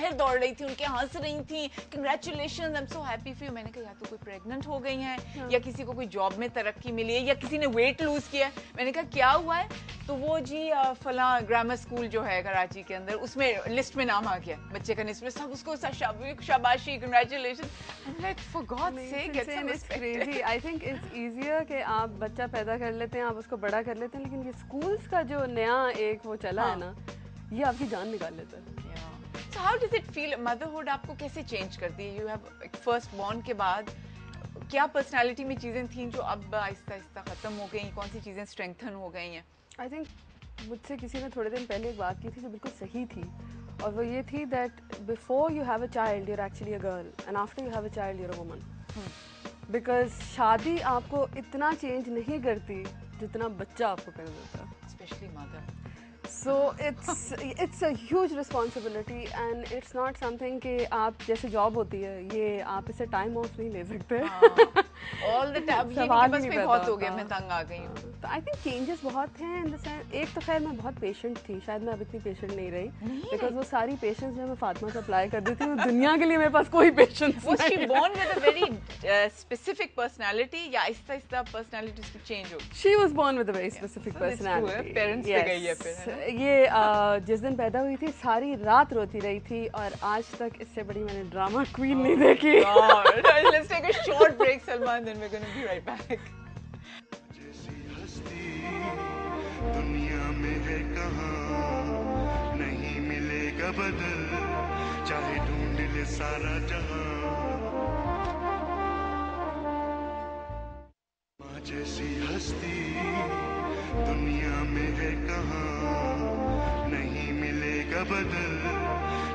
बाहर दौड़ रही थी, उनके हंस रही थी, congratulation, I am so happy for you. मैंने कहा या तो कोई प्रेग्नेंट हो गई हैं या किसी को कोई जॉब में तरक्की मिली है या किसी ने वेट लूज किया है। मैंने कहा क्या हुआ है? तो वो जी फला ग्रामर स्कूल जो है कराची के अंदर, उसमें लिस्ट में नाम आ गया बच्चे का, लिस्ट में सब उसको शाबाशी, congratulation. Like for God sake, get some respect. I think it's easier कि आप बच्चा पैदा कर लेते हैं, आप उसको बड़ा कर लेते हैं, लेकिन ये स्कूल्स का जो नया एक वो चला है ना, ये आपकी जान निकाल लेता है। So how does it feel? Motherhood आपको कैसे चेंज करती है? You have first born के बाद क्या पर्सनालिटी में चीजें थी जो अब आहिस्ता आहिस्ता खत्म हो गई? कौन सी चीजें स्ट्रेंथन हो गई हैं? आई थिंक मुझसे किसी ने थोड़े दिन पहले एक बात की थी जो बिल्कुल सही थी, और वो ये थी that before you have a child you are actually a girl and after you have a child you are a woman. Because शादी आपको इतना चेंज नहीं करती जितना बच्चा आपको कर देता है, specially mother. So it's a huge responsibility and it's not something कि आप जैसे जॉब होती है, ये आप इसे टाइम ऑफ नहीं ले सकते। All the time ये मेरे पास भी बहुत हो गया, मैं तंग आ गई हूँ। तो आई थिंक चेंजेस बहुत हैं इन द सेंस, एक तो खैर मैं बहुत पेशेंट थी, शायद मैं अब इतनी पेशेंट नहीं रही, बिकॉज वो सारी पेशेंस जो मैं फातिमा से अप्लाई कर दी थी, वो दुनिया के लिए मेरे पास कोई पेशेंस नहीं। Was she born with a very specific personality या आहिस्ता आहिस्ता पर्सनालिटी उसकी चेंज हो? She was born with a very specific personality. Parents पे गई है फिर, है ना? ये जिस दिन पैदा हुई थी सारी रात रोती रही थी, और आज तक इससे बड़ी मैंने ड्रामा क्वीन नहीं देखी। Let's take a short break, Salman, then we're going to be right back. दुनिया में है कहाँ, नहीं मिलेगा बदल, चाहे ढूंढ ले सारा जहां। माँ जैसी हस्ती दुनिया में है कहाँ, नहीं मिलेगा बदल,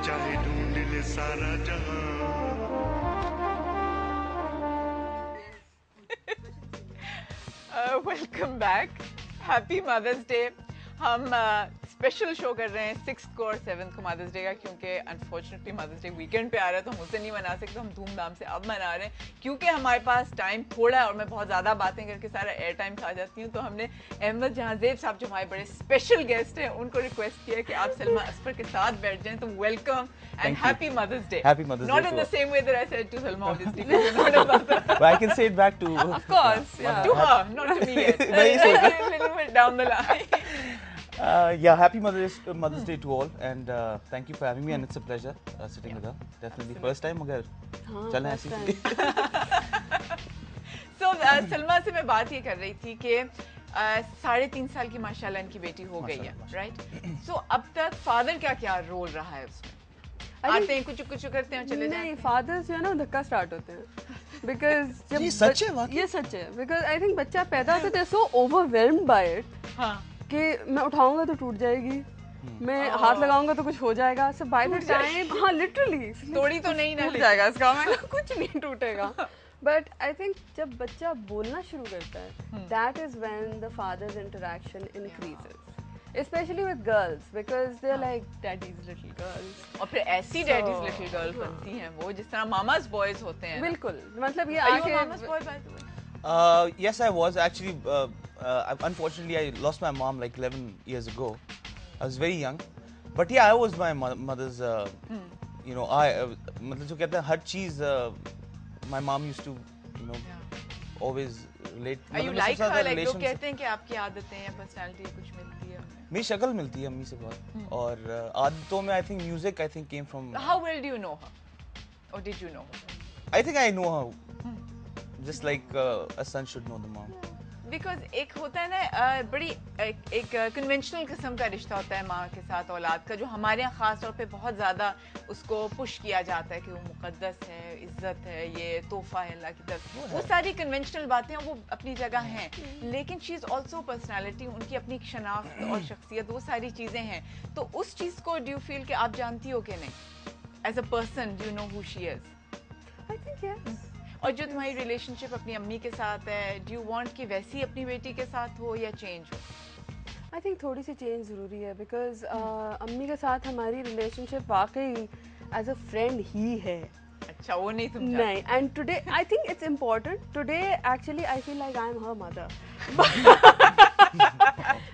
चाहे ढूंढ ले सारा जहां। Welcome back, happy mother's day. हम स्पेशल शो कर रहे हैं 6th को और 7th को मदर्स डे का, क्योंकि अनफॉर्चुनेटली मदर्स डे वीकेंड पे आ रहा है तो हम उसे नहीं मना सकते। हम धूमधाम से अब मना रहे हैं क्योंकि हमारे पास टाइम थोड़ा है और मैं बहुत ज़्यादा बातें करके सारा एयर टाइम खा जाती हूँ। तो हमने अहमद जहांजेब साहब जो हमारे बड़े स्पेशल गेस्ट हैं उनको रिक्वेस्ट किया कि आप सलमा असफर के साथ बैठ जाएं। तो welcome and happy mother's day. Happy Mother's Day. Not in the same way that I said to Salma, obviously, because you're not a mother. But I can say it back to Of course, yeah. To her, not to me yet. नहीं सोचा। A little bit down the line. Yeah, happy Mother's Day to all, and thank you for having me, and it's a pleasure sitting with her. Definitely first time, मगर चलें ऐसे ही। So Salma से मैं बात ये कर रही थी कि 3.5 साल की माशाल्लाह इनकी बेटी हो गई है, राइट? So अब तक फादर का क्या रोल रहा है उसमें? आते हैं कुछ कुछ करते हैं चले जाते हैं। नहीं, फादर्स जो है ना धक्का स्टार्ट होते हैं, बिकॉज जब ये सच है वाकई? ये सच है, बिकॉज आई थिंक बच्चा पैदा होता है सो ओवरवेल्म्ड बाय इट हाँ कि मैं उठाऊंगा तो टूट जाएगी, मैं हाथ लगाऊंगा तो कुछ हो जाएगा, सो बाय द टाइम हाँ लिटरली तोड़ी तो नहीं ना टूट जाएगा इसका, मैं कुछ नहीं टूटेगा। बट आई थिंक जब बच्चा बोलना शुरू करता है, that is when the father's interaction increases, specially with girls, because they are like daddy's little girls. और फिर ऐसी डैडीज लिटिल गर्ल बनती हैं वो जिस तरह मामाज बॉयज होते हैं। बिल्कुल, मतलब ये आके आके mama's boy by the way. Yes, I was actually. Unfortunately, I lost my mom like 11 years ago. I was very young, but yeah, I was my mother's. You know, मतलब जो कहते हैं हर चीज my mom used to, you know, always relate. Are you like her? Like लोग कहते हैं कि आपकी आदतें या पर्सनालिटी कुछ मिलती है हमें। मेरी शक्ल मिलती है अम्मी से बहुत, और आदतों में I think music I think came from. How well do you know her? Or did you know her? I think I know her, just like a son should know the mom. Because एक होता है ना बड़ी एक conventional किस्म का रिश्ता होता है माँ के साथ औलाद का, जो हमारे यहाँ खास तौर पे बहुत ज़्यादा उसको पुश किया जाता है कि वो मुकद्दस है, इज्जत है, ये तोहफा है अल्लाह की तरफ। वो सारी कन्वेंशनल बातें वो अपनी जगह हैं, लेकिन शी इज़ ऑल्सो पर्सनैलिटी, उनकी अपनी शनाख्त और शख्सियत, वो सारी चीज़ें हैं। तो उस चीज़ को डू यू फील कि आप जानती हो कि नहीं, as a person do you know who she is? I think yes. और जो तुम्हारी रिलेशनशिप अपनी अम्मी के साथ है, डू यू वांट कि वैसी अपनी बेटी के साथ हो या चेंज हो? आई थिंक थोड़ी सी चेंज ज़रूरी है, बिकॉज अम्मी के साथ हमारी रिलेशनशिप वाकई एज अ फ्रेंड ही है। अच्छा, वो नहीं तुम नहीं, and today I think it's important, today actually I feel like I am her mother,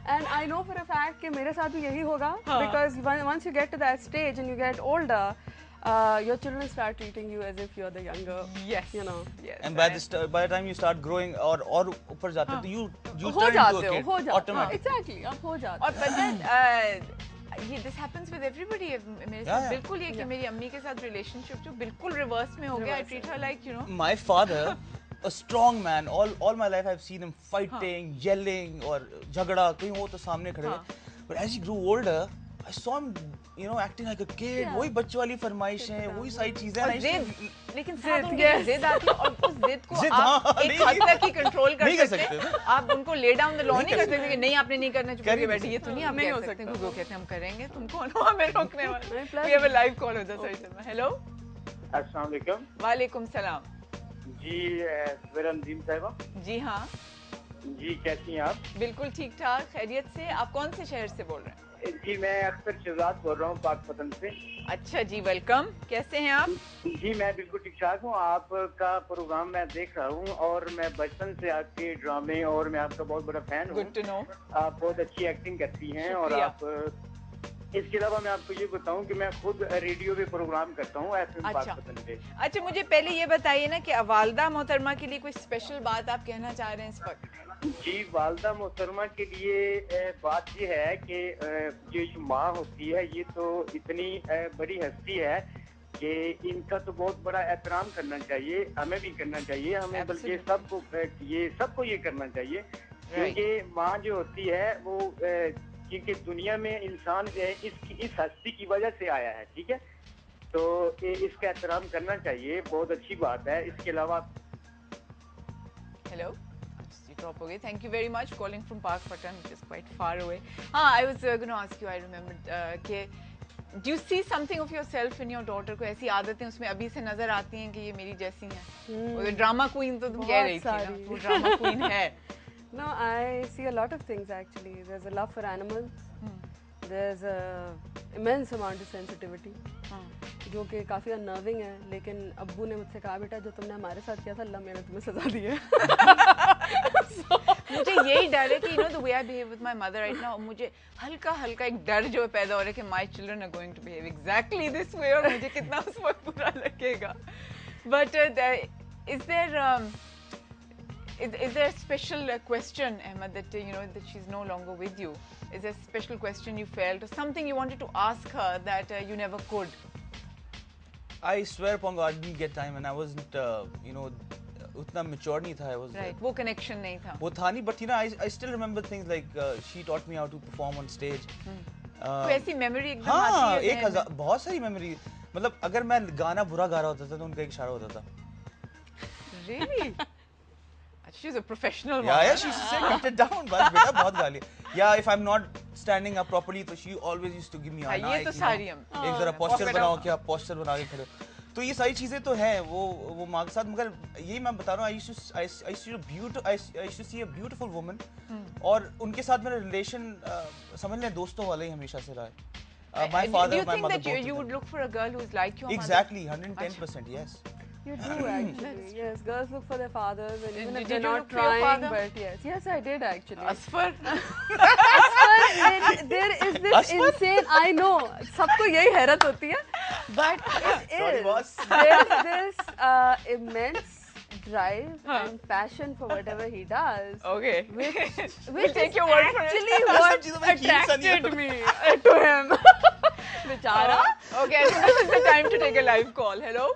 and I know for a fact कि मेरे साथ भी यही होगा, because once you get to that stage and you get older, your children start treating you as if you're the younger. Yes. You know. Yes. And by the time you start growing और ऊपर जाते हो तो you हो turn into जाते a हो, kid हो जाते हो. automatically. Exactly. आप हो जाते और हो. पता है ये this happens with everybody. मेरे साथ yeah. बिल्कुल ये कि मेरी अम्मी के साथ relationship जो बिल्कुल reverse में हो गया. I treat her like, you know. My father, a strong man. All my life I've seen him fighting, yelling, और झगड़ा कहीं हो तो सामने खड़े हुए. But as he grew older, I saw him, you know, acting like a kid. वही बच्चों वाली फरमाइशें, वही सारी चीजें. और जिद, लेकिन साथ उनके जिद आती है और उस जिद को जिद, आप हाँ, एक हद तक ही कंट्रोल नहीं कर कर सकते सकते हैं. आप उनको ले डाउन द लॉ नहीं कर सकते कि नहीं आपने नहीं करना, चुप कर करके ही बैठिए. ये तो नहीं आप नहीं कह हो सकते. सकता. गुगो कहते हैं हम करेंगे, तुम कौन हो हमें रोकने वाले. plus- We have a live call with us. Hello, अस्सलाम वालेकुम. वालेकुम सलाम. जी मेरा नदीम साहिबा. जी हाँ, जी कैसी हैं आप? बिल्कुल ठीक ठाक, खैरियत से. आप कौन से शहर से बोल रहे हैं? जी मैं अख्तर शहजाद बोल रहा हूँ पाकपतन से. अच्छा जी, वेलकम. कैसे हैं आप? जी मैं बिल्कुल ठीक ठाक हूँ. आपका प्रोग्राम मैं देख रहा हूँ और मैं बचपन से आपके ड्रामे और मैं आपका बहुत बड़ा फैन हूँ. Good to know. आप बहुत अच्छी एक्टिंग करती हैं और शुक्रिया. आप इसके अलावा मैं आपको ये बताऊं कि मैं खुद रेडियो पे प्रोग्राम करता हूँ FM अच्छा. पाकपतन पे. अच्छा, मुझे पहले ये बताइए ना कि वालदा मोहतरमा के लिए कोई स्पेशल बात आप कहना चाह रहे हैं इस वक्त? जी वालदा मोहतरमा के लिए बात ये है कि ये जो माँ होती है ये तो इतनी बड़ी हस्ती है कि इनका तो बहुत बड़ा एहतराम करना चाहिए. हमें भी करना चाहिए, हमें बल्कि सबको ये करना चाहिए. क्योंकि माँ जो होती है वो क्योंकि दुनिया में इंसान इस हस्ती की वजह से आया है. ठीक है, तो इसका एहतराम करना चाहिए. बहुत अच्छी बात है. इसके अलावा हेलो, ड्रॉप हो गई. Thank you very much calling from Pakpattan, which is quite far away. हाँ, I was going to ask you, I remember कि do you see something of yourself in your daughter? को ऐसी आदतें उसमें अभी से नजर आती हैं कि ये मेरी जैसी हैं? वो ड्रामा क्वीन तो तुम कह रही थी ना, वो ड्रामा क्वीन है. No, I see a lot of things actually. There's a love for animals. There's a immense amount of sensitivity. जो कि काफ़ी अनर्विंग है. लेकिन अब्बू ने मुझसे कहा बेटा जो तुमने हमारे साथ किया था अल्लाह मैंने तुम्हें सजा दी है. मुझे यही डर है कि you know the way I behave with my mother right now, मुझे हल्का हल्का एक डर जो पैदा हो रहा है कि my children are going to behave exactly this way और मुझे कितना उस वक्त बुरा लगेगा. But is there a special question, Ahmed, that you know that she's no longer with you? Is there a special question you felt or something you wanted to ask her that you never could? I swear upon God, I didn't get time and I wasn't, you know, उतना mature नहीं था. I was right. वो connection नहीं था. वो था नहीं, but you know, I still remember things like she taught me how to perform on stage. कोई ऐसी memory एकदम हाँ, आती है? 1000 बहुत सारी memory. मतलब अगर मैं गाना बुरा गा रहा होता था तो उनका एक इशारा होता था. Really? She's a professional. Yeah, she used to say, cut it down, बस बेटा बहुत गाली. Yeah, if I'm not standing up properly, तो she always used to give me a ये तो सारी हम. एक जरा posture बनाओ क्या posture बना के खड़े. तो ये सारी चीजें तो हैं वो माँ के साथ, मगर यही मैं बता रहा हूँ. I used to see a beautiful woman और उनके साथ मेरा relation समझ लें दोस्तों वाला ही हमेशा से रहा है. My father, my mother. Do you think that you would look for a girl who is like your mother? Exactly, 110%. Yes. You do actually. Yes, girls look for their fathers and even if Did they're you not look for your trying, father? but yes, I did actually. Asfar. There is this insane. I know. सबको यही हैरत होती है, but it Sorry, is. boss. There is this immense drive and passion for whatever he does. Okay. Which take is your word for it. actually सब what चीजों में खींच attracted Sunny me to him. बेचारा. Okay, I think this is the time to take a live call. Hello.